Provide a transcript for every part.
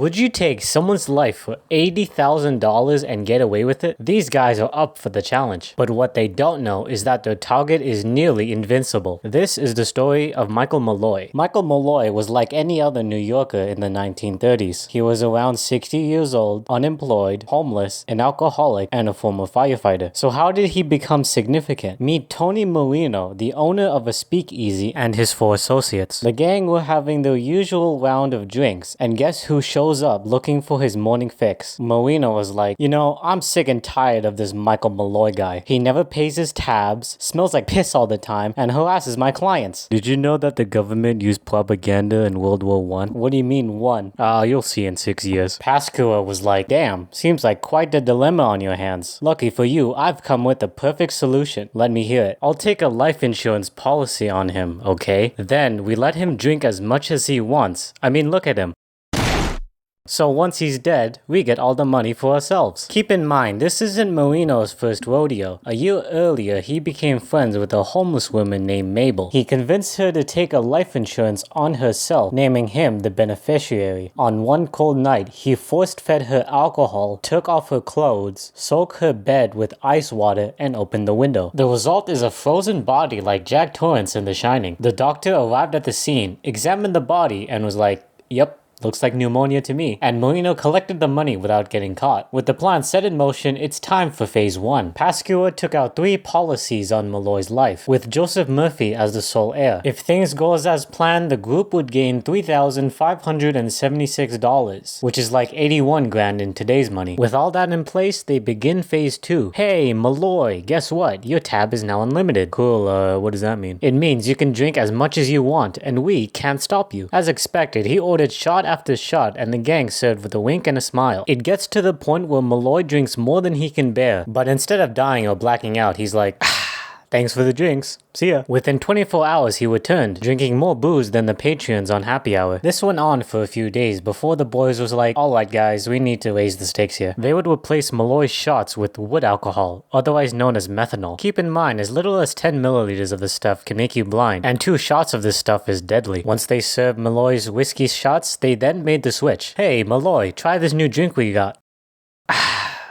Would you take someone's life for $80,000 and get away with it? These guys are up for the challenge. But what they don't know is that their target is nearly invincible. This is the story of Michael Malloy. Michael Malloy was like any other New Yorker in the 1930s. He was around 60 years old, unemployed, homeless, an alcoholic, and a former firefighter. So how did he become significant? Meet Tony Marino, the owner of a speakeasy, and his 4 associates. The gang were having their usual round of drinks, and guess who shows up looking for his morning fix? Marino was like, you know, I'm sick and tired of this Michael Malloy guy. He never pays his tabs, smells like piss all the time, and harasses my clients. Did you know that the government used propaganda in World War I? What do you mean one? You'll see in 6 years. Pascua was like, damn, seems like quite the dilemma on your hands. Lucky for you, I've come with the perfect solution. Let me hear it. I'll take a life insurance policy on him, okay? Then we let him drink as much as he wants. I mean, look at him. So once he's dead, we get all the money for ourselves. Keep in mind, this isn't Marino's first rodeo. A year earlier, he became friends with a homeless woman named Mabel. He convinced her to take a life insurance on herself, naming him the beneficiary. On one cold night, he force-fed her alcohol, took off her clothes, soaked her bed with ice water, and opened the window. The result is a frozen body like Jack Torrance in The Shining. The doctor arrived at the scene, examined the body, and was like, yep, looks like pneumonia to me. And Marino collected the money without getting caught. With the plan set in motion, it's time for phase 1. Pascua took out 3 policies on Malloy's life, with Joseph Murphy as the sole heir. If things goes as planned, the group would gain $3,576, which is like 81 grand in today's money. With all that in place, they begin phase 2. Hey, Malloy, guess what? Your tab is now unlimited. Cool, what does that mean? It means you can drink as much as you want, and we can't stop you. As expected, he ordered shot after shot, and the gang served with a wink and a smile. It gets to the point where Malloy drinks more than he can bear, but instead of dying or blacking out, he's like, thanks for the drinks. See ya. Within 24 hours, he returned, drinking more booze than the patrons on happy hour. This went on for a few days before the boys was like, alright guys, we need to raise the stakes here. They would replace Malloy's shots with wood alcohol, otherwise known as methanol. Keep in mind, as little as 10 milliliters of this stuff can make you blind, and 2 shots of this stuff is deadly. Once they served Malloy's whiskey shots, they then made the switch. Hey, Malloy, try this new drink we got.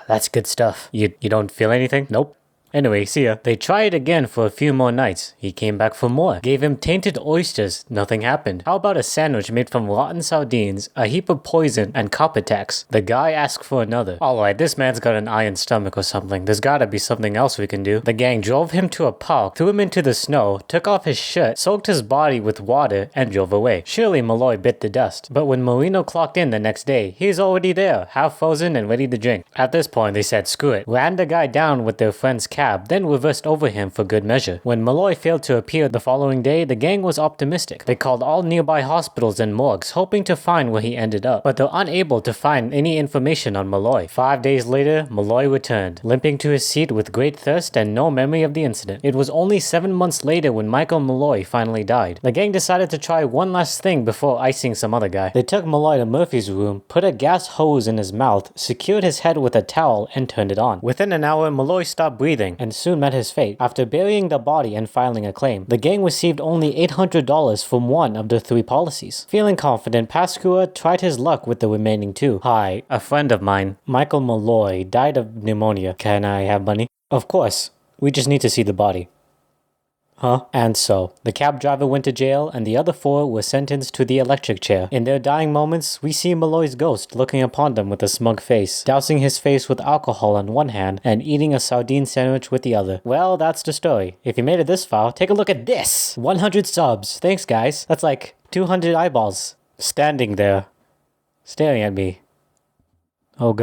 That's good stuff. You don't feel anything? Nope. Anyway, see ya. They tried again for a few more nights. He came back for more. Gave him tainted oysters. Nothing happened. How about a sandwich made from rotten sardines, a heap of poison, and copper tax? The guy asked for another. Alright, this man's got an iron stomach or something. There's gotta be something else we can do. The gang drove him to a park, threw him into the snow, took off his shirt, soaked his body with water, and drove away. Surely Malloy bit the dust. But when Marino clocked in the next day, he's already there, half frozen and ready to drink. At this point, they said screw it. Ran the guy down with their friend's cab, then reversed over him for good measure. When Malloy failed to appear the following day, the gang was optimistic. They called all nearby hospitals and morgues, hoping to find where he ended up, but they're unable to find any information on Malloy. 5 days later, Malloy returned, limping to his seat with great thirst and no memory of the incident. It was only 7 months later when Michael Malloy finally died. The gang decided to try one last thing before icing some other guy. They took Malloy to Murphy's room, put a gas hose in his mouth, secured his head with a towel, and turned it on. Within an hour, Malloy stopped breathing, and soon met his fate. After burying the body and filing a claim, the gang received only $800 from one of the 3 policies. Feeling confident, Pascua tried his luck with the remaining 2. Hi, a friend of mine, Michael Malloy, died of pneumonia. Can I have money? Of course. We just need to see the body. Huh? And so, the cab driver went to jail and the other 4 were sentenced to the electric chair. In their dying moments, we see Malloy's ghost looking upon them with a smug face, dousing his face with alcohol on one hand and eating a sardine sandwich with the other. Well, that's the story. If you made it this far, take a look at this! 100 subs. Thanks guys. That's like 200 eyeballs. Standing there, staring at me. Oh god.